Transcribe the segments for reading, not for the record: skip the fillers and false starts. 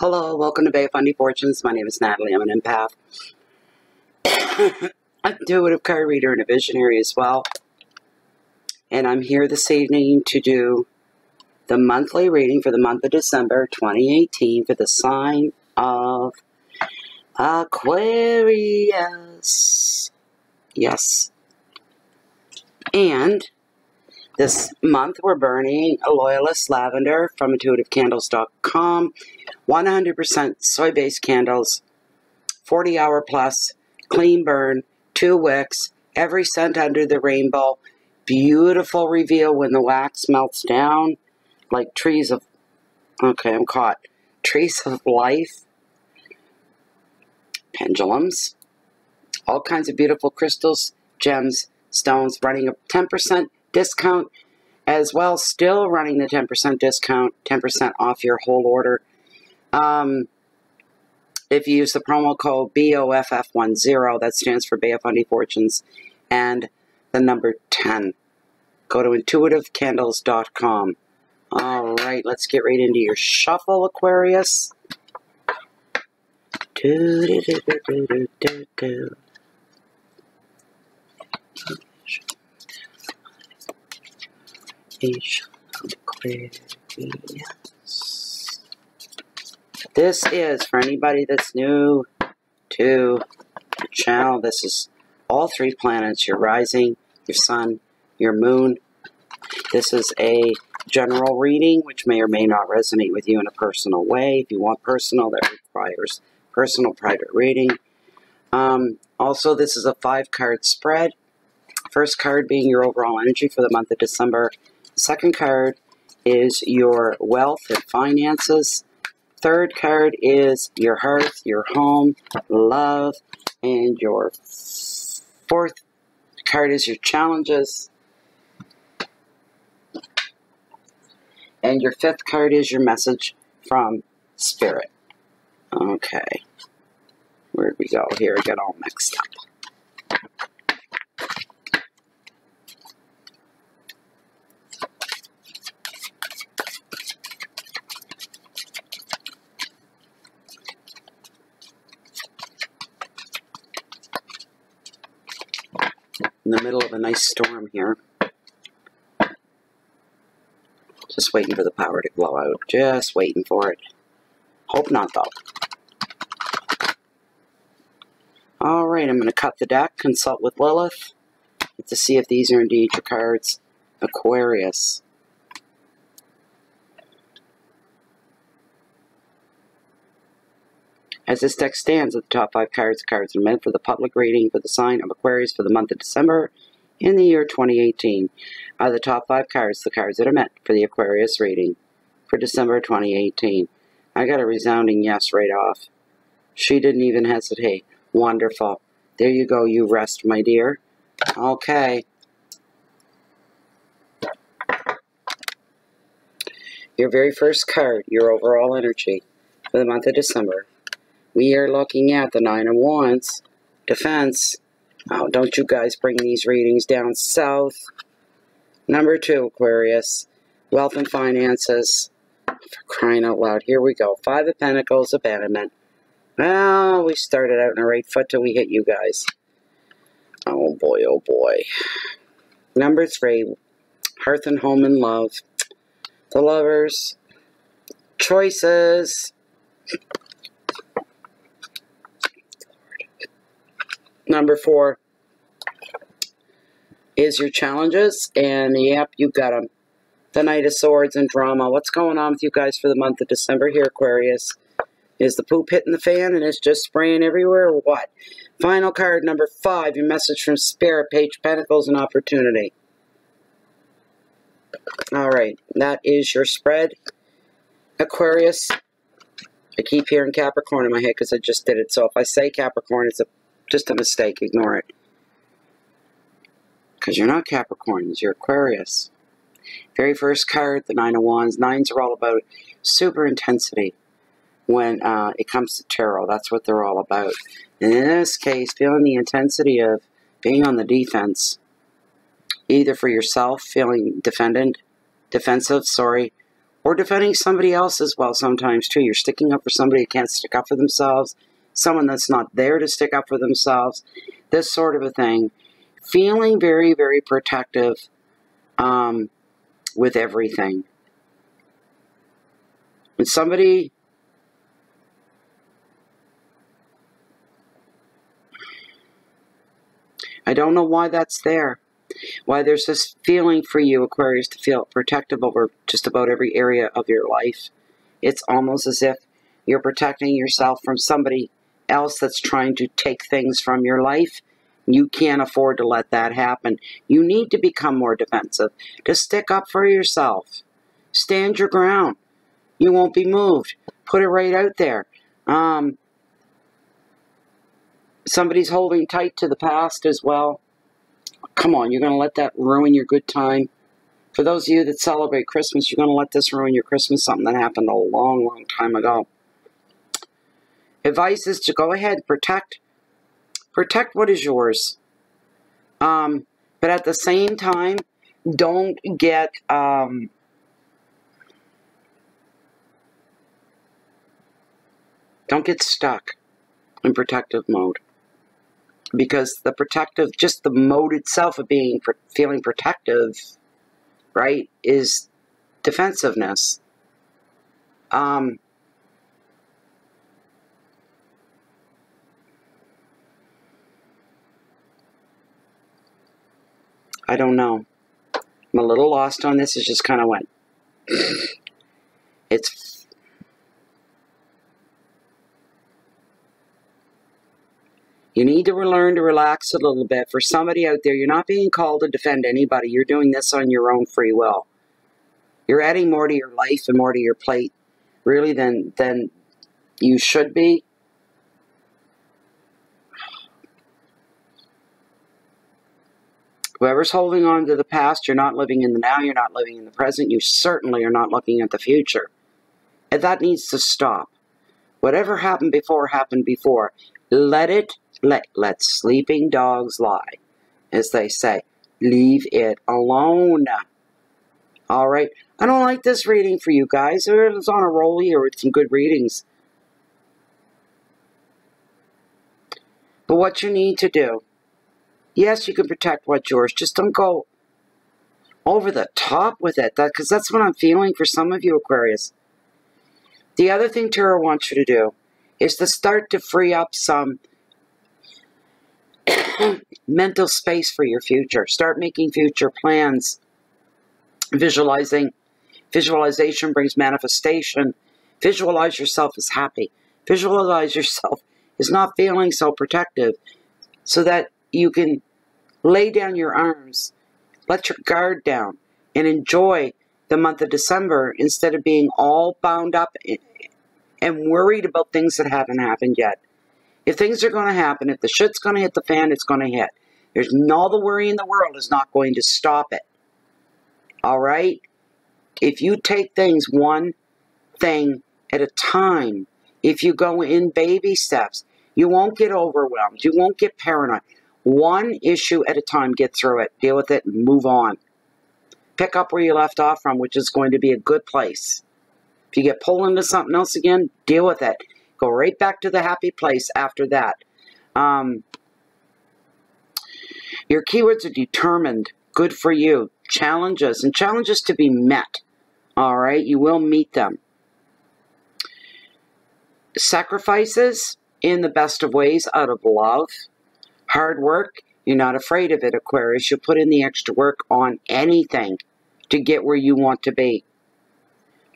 Hello, welcome to Bay of Fundy Fortunes. My name is Natalie. I'm an empath, a intuitive card reader, and a visionary as well. And I'm here this evening to do the monthly reading for the month of December 2018 for the sign of Aquarius. Yes. And this month we're burning a Loyalist Lavender from intuitivecandles.com. 100% soy-based candles, 40-hour plus, clean burn, 2 wicks, every scent under the rainbow. Beautiful reveal when the wax melts down like trees of, okay, I'm caught. Trees of life, pendulums, all kinds of beautiful crystals, gems, stones, running a 10% discount as well, still running the 10% discount, 10% off your whole order. If you use the promo code BOFF10, that stands for Bay of Fundy Fortunes, and the number 10. Go to intuitivecandles.com. All right, let's get right into your shuffle, Aquarius. This is for anybody that's new to the channel. This is all 3 planets, your rising, your sun, your moon. This is a general reading, which may or may not resonate with you in a personal way. If you want personal, that requires personal private reading. Also, this is a 5-card spread. First card being your overall energy for the month of December. Second card is your wealth and finances. Third card is your hearth, your home, love, and your fourth card is your challenges. And your 5th card is your message from Spirit. Okay. Where'd we go? Here, I got all mixed up. In the middle of a nice storm here. Just waiting for the power to blow out. Just waiting for it. Hope not, though. Alright, I'm going to cut the deck, consult with Lilith, to see if these are indeed your cards. Aquarius. As this deck stands, at the top 5 cards are meant for the public reading for the sign of Aquarius for the month of December in the year 2018. Are the top 5 cards the cards that are meant for the Aquarius reading for December 2018? I got a resounding yes right off. She didn't even hesitate. Wonderful. There you go. You rest, my dear. Okay. Your very first card, your overall energy for the month of December. We are looking at the 9 of Wands, Defense. Oh, don't you guys bring these readings down south. Number 2, Aquarius, Wealth and Finances. For crying out loud. Here we go. 5 of Pentacles, Abandonment. Well, we started out in the right foot till we hit you guys. Oh boy, oh boy. Number 3, Hearth and Home and Love. The Lovers. Choices. Number 4 is your challenges, and yep, you got them. The Knight of Swords and drama. What's going on with you guys for the month of December here, Aquarius? Is the poop hitting the fan and it's just spraying everywhere, or what? Final card, number 5, your message from Spirit, Page of Pentacles and Opportunity. Alright, that is your spread, Aquarius. I keep hearing Capricorn in my head because I just did it, so if I say Capricorn, it's just a mistake. Ignore it. Because you're not Capricorn, you're Aquarius. Very first card, the 9 of Wands. 9s are all about super intensity when it comes to tarot. That's what they're all about. And in this case, feeling the intensity of being on the defense, either for yourself, feeling defensive, Or defending somebody else as well sometimes too. You're sticking up for somebody who can't stick up for themselves. Someone that's not there to stick up for themselves. This sort of a thing. Feeling very, very protective with everything. And somebody... I don't know why that's there. Why there's this feeling for you, Aquarius, to feel protective over just about every area of your life. It's almost as if you're protecting yourself from somebody else that's trying to take things from your life. You can't afford to let that happen. You need to become more defensive, to stick up for yourself. Stand your ground. You won't be moved. Put it right out there. Somebody's holding tight to the past as well. Come on, you're going to let that ruin your good time? For those of you that celebrate Christmas, you're going to let this ruin your Christmas, something that happened a long, long time ago. Advice is to go ahead, protect what is yours. But at the same time, don't get stuck in protective mode. Because the protective, just the mode itself of feeling protective, right, is defensiveness. I don't know. I'm a little lost on this. It just kind of went. You need to learn to relax a little bit. For somebody out there, you're not being called to defend anybody. You're doing this on your own free will. You're adding more to your life and more to your plate, really, than you should be. Whoever's holding on to the past, you're not living in the now, you're not living in the present, you certainly are not looking at the future. And that needs to stop. Whatever happened before happened before. Let sleeping dogs lie, as they say. Leave it alone. All right. I don't like this reading for you guys. It's on a roll here with some good readings. But what you need to do, yes, you can protect what's yours. Just don't go over the top with it, because that's what I'm feeling for some of you, Aquarius. The other thing Tarot wants you to do is to start to free up some mental space for your future. Start making future plans. Visualization brings manifestation. Visualize yourself as happy. Visualize yourself as not feeling so protective, so that you can lay down your arms, let your guard down, and enjoy the month of December instead of being all bound up and worried about things that haven't happened yet. If things are going to happen, if the shit's going to hit the fan, it's going to hit. There's all the worry in the world is not going to stop it. All right? If you take things one thing at a time, if you go in baby steps, you won't get overwhelmed. You won't get paranoid. One issue at a time, get through it, deal with it, and move on. Pick up where you left off from, which is going to be a good place. If you get pulled into something else again, deal with it. Go right back to the happy place after that. Your keywords are determined. Good for you. Challenges, and challenges to be met. All right? You will meet them. Sacrifices in the best of ways out of love. Hard work. You're not afraid of it, Aquarius. You put in the extra work on anything to get where you want to be.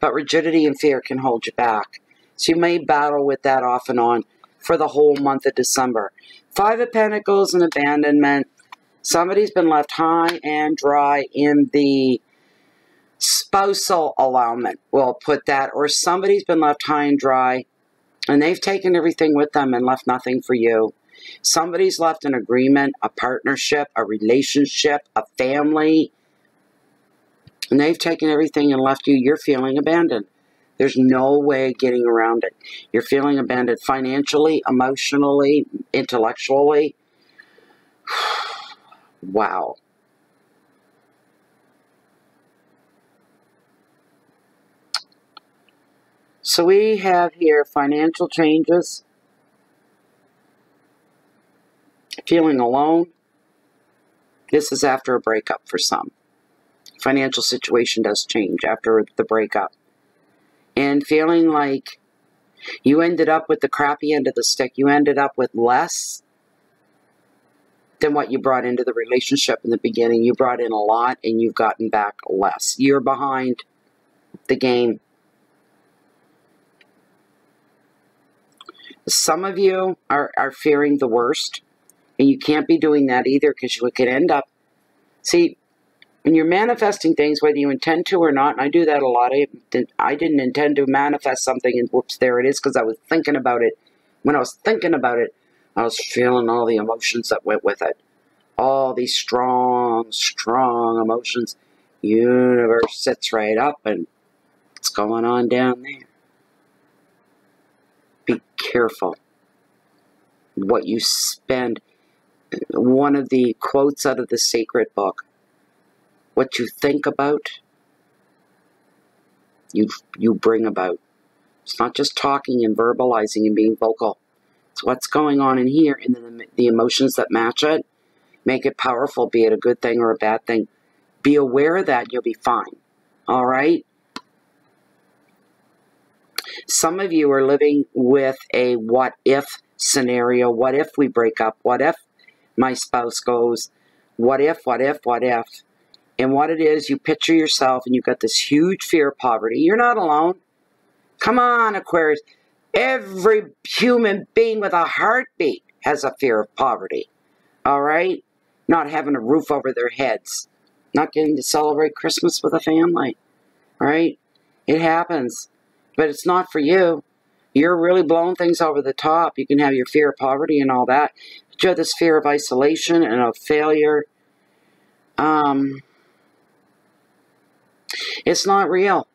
But rigidity and fear can hold you back. So you may battle with that off and on for the whole month of December. 5 of Pentacles and abandonment. Somebody's been left high and dry in the spousal allowance. We'll put that. Or somebody's been left high and dry and they've taken everything with them and left nothing for you. Somebody's left an agreement, a partnership, a relationship, a family. And they've taken everything and left you. You're feeling abandoned. There's no way getting around it. You're feeling abandoned financially, emotionally, intellectually. Wow. So we have here financial changes, feeling alone. This is after a breakup for some. Financial situation does change after the breakup. And feeling like you ended up with the crappy end of the stick. You ended up with less than what you brought into the relationship in the beginning. You brought in a lot and you've gotten back less. You're behind the game. Some of you are fearing the worst, and you can't be doing that either, because you could end up, see, when you're manifesting things, whether you intend to or not, and I do that a lot, I didn't intend to manifest something, and whoops, there it is, because I was thinking about it. When I was thinking about it, I was feeling all the emotions that went with it. All these strong, strong emotions. Universe sits right up, and what's going on down there? Be careful what you spend. One of the quotes out of the sacred book, what you think about, you bring about. It's not just talking and verbalizing and being vocal. It's what's going on in here, and then the emotions that match it make it powerful, be it a good thing or a bad thing. Be aware of that, and you'll be fine. All right? Some of you are living with a what-if scenario. What if we break up? What if my spouse goes? What if, what if, what if? And what it is, you picture yourself and you've got this huge fear of poverty. You're not alone. Come on, Aquarius. Every human being with a heartbeat has a fear of poverty. All right? Not having a roof over their heads. Not getting to celebrate Christmas with a family. All right? It happens. But it's not for you. You're really blowing things over the top. You can have your fear of poverty and all that. But you have this fear of isolation and of failure. It's not real.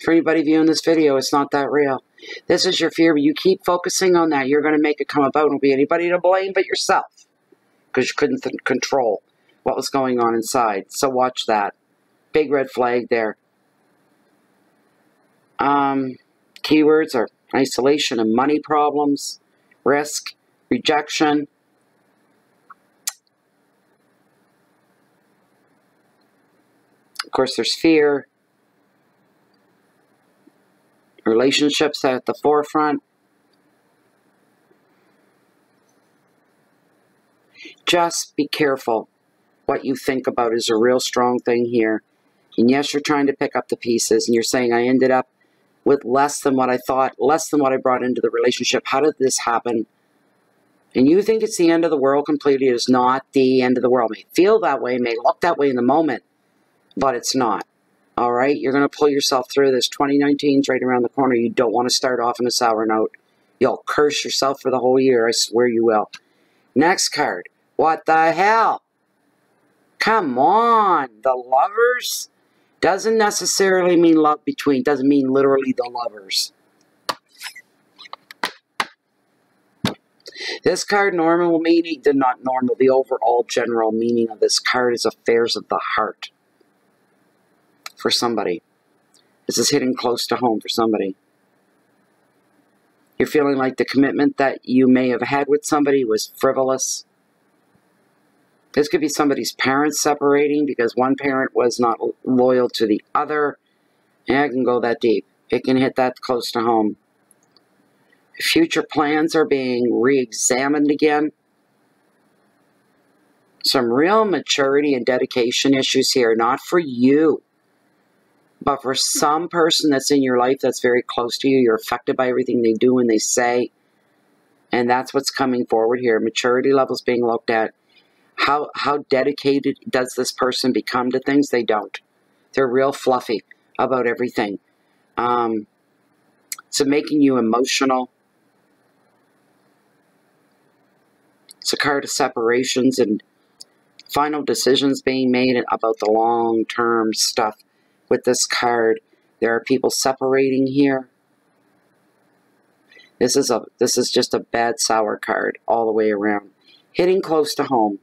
For anybody viewing this video, it's not that real. This is your fear, but you keep focusing on that. You're going to make it come about. It won't be anybody to blame but yourself, because you couldn't control what was going on inside. So watch that. Big red flag there. Keywords are isolation and money problems, risk, rejection. Of course, there's fear. Relationships at the forefront. Just be careful. What you think about is a real strong thing here. And yes, you're trying to pick up the pieces, and you're saying, I ended up with less than what I thought, less than what I brought into the relationship. How did this happen? And you think it's the end of the world completely. It is not the end of the world. It may feel that way, may look that way in the moment, but it's not. All right? You're going to pull yourself through this. 2019 is right around the corner. You don't want to start off on a sour note. You'll curse yourself for the whole year. I swear you will. Next card. What the hell? Come on. The Lovers doesn't necessarily mean love between. Doesn't mean literally the lovers. This card, normal meaning, not normal, the overall general meaning of this card is affairs of the heart. For somebody. This is hitting close to home for somebody. You're feeling like the commitment that you may have had with somebody was frivolous. This could be somebody's parents separating because one parent was not loyal to the other. And it can go that deep. It can hit that close to home. Future plans are being re-examined again. Some real maturity and dedication issues here. Not for you, but for some person that's in your life that's very close to you. You're affected by everything they do and they say. And that's what's coming forward here. Maturity levels being looked at. How dedicated does this person become to things? They don't. They're real fluffy about everything. So making you emotional. It's a card of separations and final decisions being made about the long-term stuff. With this card, there are people separating here. This is just a bad sour card all the way around. Hitting close to home.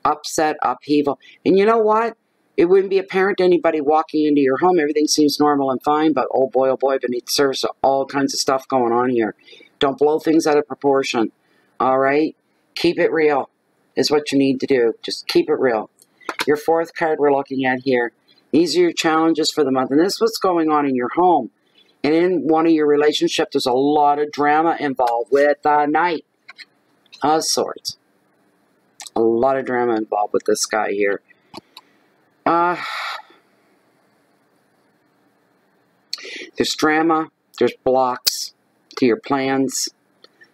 Upset, upheaval. And you know what? It wouldn't be apparent to anybody walking into your home. Everything seems normal and fine, but oh boy, beneath the surface, all kinds of stuff going on here. Don't blow things out of proportion. All right? Keep it real is what you need to do. Just keep it real. Your fourth card we're looking at here. These are your challenges for the month. And this is what's going on in your home. And in one of your relationships, there's a lot of drama involved with the Knight of Swords. A lot of drama involved with this guy here. There's drama. There's blocks to your plans.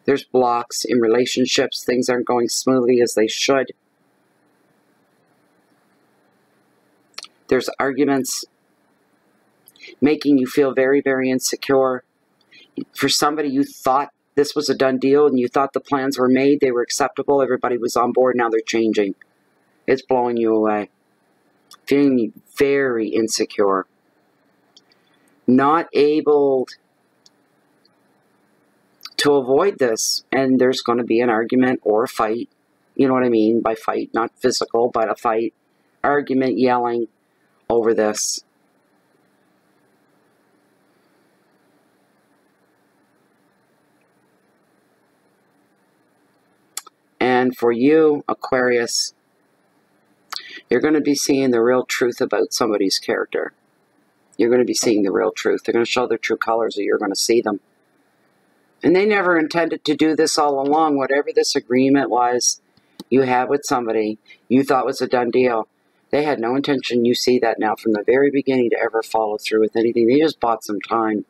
There's blocks in relationships. Things aren't going smoothly as they should. There's arguments making you feel very, very insecure. For somebody, you thought this was a done deal and you thought the plans were made, they were acceptable, everybody was on board, now they're changing. It's blowing you away. Feeling very insecure. Not able to avoid this, and there's going to be an argument or a fight. You know what I mean by fight, not physical, but a fight, argument, yelling over this. And for you, Aquarius, you're going to be seeing the real truth about somebody's character. You're going to be seeing the real truth. They're going to show their true colors, or you're going to see them. And they never intended to do this all along. Whatever this agreement was you had with somebody you thought was a done deal, they had no intention, you see that now, from the very beginning to ever follow through with anything. They just bought some time.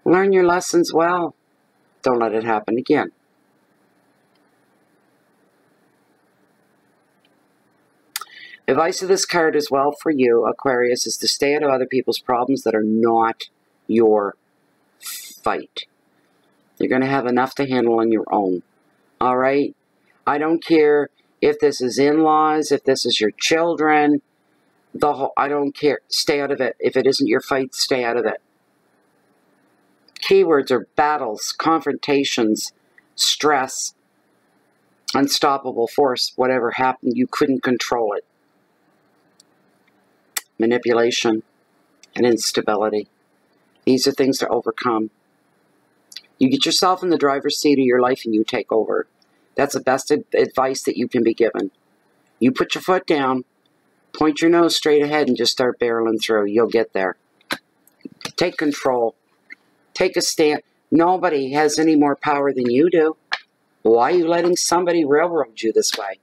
Learn your lessons well. Don't let it happen again. Advice of this card as well for you, Aquarius, is to stay out of other people's problems that are not your fight. You're going to have enough to handle on your own. All right? I don't care if this is in-laws, if this is your children, I don't care. Stay out of it. If it isn't your fight, stay out of it. Keywords are battles, confrontations, stress, unstoppable force. Whatever happened, you couldn't control it. Manipulation and instability. These are things to overcome. You get yourself in the driver's seat of your life and you take over. That's the best advice that you can be given. You put your foot down, point your nose straight ahead, and just start barreling through. You'll get there. Take control. Take a stand. Nobody has any more power than you do. Why are you letting somebody railroad you this way?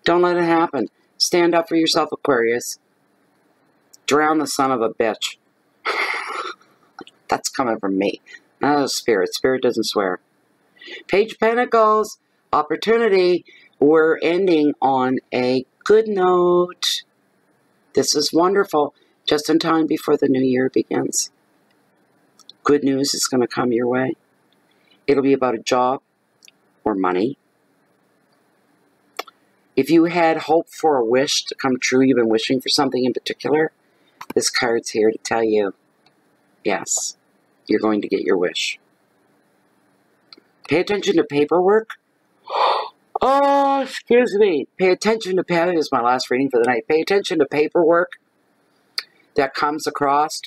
Don't let it happen. Stand up for yourself, Aquarius. Drown the son of a bitch. That's coming from me. Not a spirit. Spirit doesn't swear. Page of Pentacles. Opportunity. We're ending on a good note. This is wonderful. Just in time before the new year begins. Good news is going to come your way. It'll be about a job or money. If you had hoped for a wish to come true, you've been wishing for something in particular, this card's here to tell you, yes, you're going to get your wish. Pay attention to paperwork. Oh, excuse me. Pay attention to, that is my last reading for the night. Pay attention to paperwork that comes across.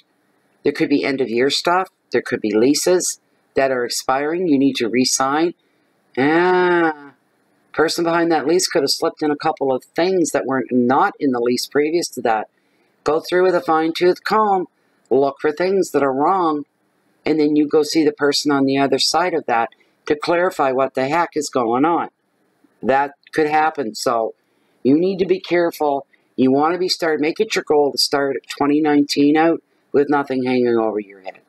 There could be end-of-year stuff. There could be leases that are expiring. You need to re-sign. Person behind that lease could have slipped in a couple of things that were not in the lease previous to that. Go through with a fine-tooth comb. Look for things that are wrong. And then you go see the person on the other side of that to clarify what the heck is going on. That could happen. So you need to be careful. You want to make it your goal to start 2019 out with nothing hanging over your head.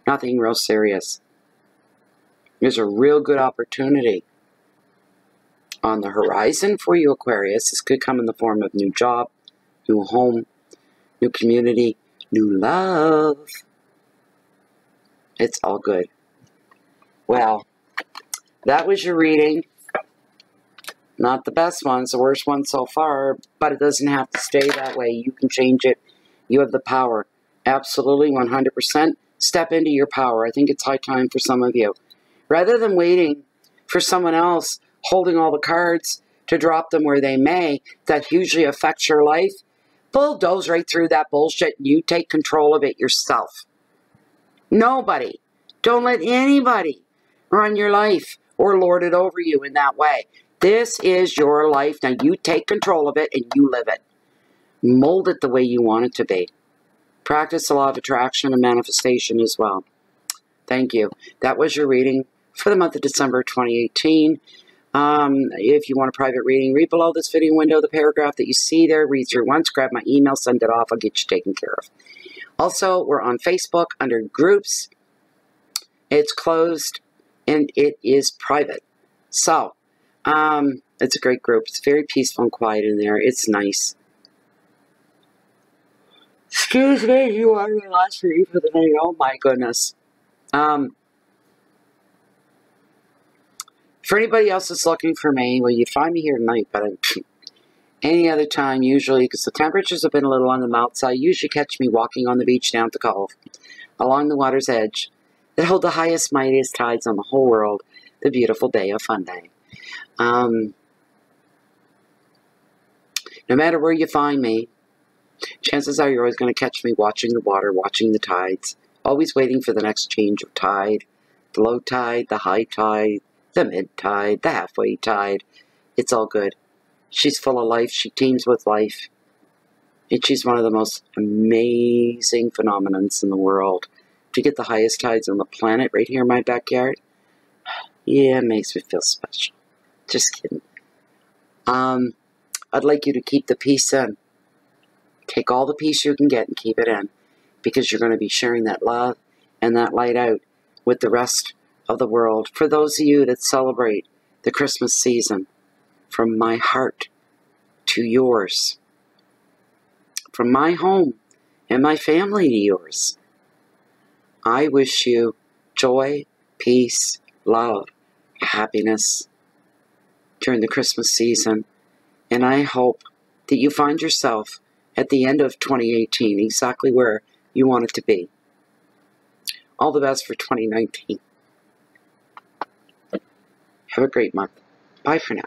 Nothing real serious. There's a real good opportunity on the horizon for you, Aquarius. This could come in the form of new job, new home, new community, new love. It's all good. Well, that was your reading. Not the best one, it's the worst one so far, but it doesn't have to stay that way. You can change it. You have the power. Absolutely, 100%. Step into your power. I think it's high time for some of you. Rather than waiting for someone else holding all the cards to drop them where they may, that hugely affects your life, bulldoze right through that bullshit and you take control of it yourself. Nobody. Don't let anybody run your life or lord it over you in that way. This is your life. Now you take control of it and you live it. Mold it the way you want it to be. Practice the law of attraction and manifestation as well. Thank you. That was your reading for the month of December 2018. If you want a private reading, read below this video window the paragraph that you see there. Read through once, grab my email, send it off. I'll get you taken care of. Also, we're on Facebook under groups. It's closed and it is private. So, it's a great group. It's very peaceful and quiet in there. It's nice. Excuse me, you are the last read for the day. Oh my goodness. For anybody else that's looking for me, well, you find me here tonight, but any other time, usually, because the temperatures have been a little on the mild side, you usually catch me walking on the beach down at the Cove, along the water's edge, that hold the highest, mightiest tides on the whole world, the beautiful Bay of Fundy. No matter where you find me, chances are you're always going to catch me watching the water, watching the tides, always waiting for the next change of tide, the low tide, the high tide, the mid-tide, the halfway tide. It's all good. She's full of life. She teems with life. And she's one of the most amazing phenomenons in the world. To get the highest tides on the planet right here in my backyard, yeah, it makes me feel special. Just kidding. I'd like you to keep the peace in. Take all the peace you can get and keep it in. Because you're going to be sharing that love and that light out with the rest of the world. For those of you that celebrate the Christmas season, from my heart to yours, from my home and my family to yours, I wish you joy, peace, love, happiness during the Christmas season, and I hope that you find yourself at the end of 2018 exactly where you want it to be. All the best for 2019. Have a great month. Bye for now.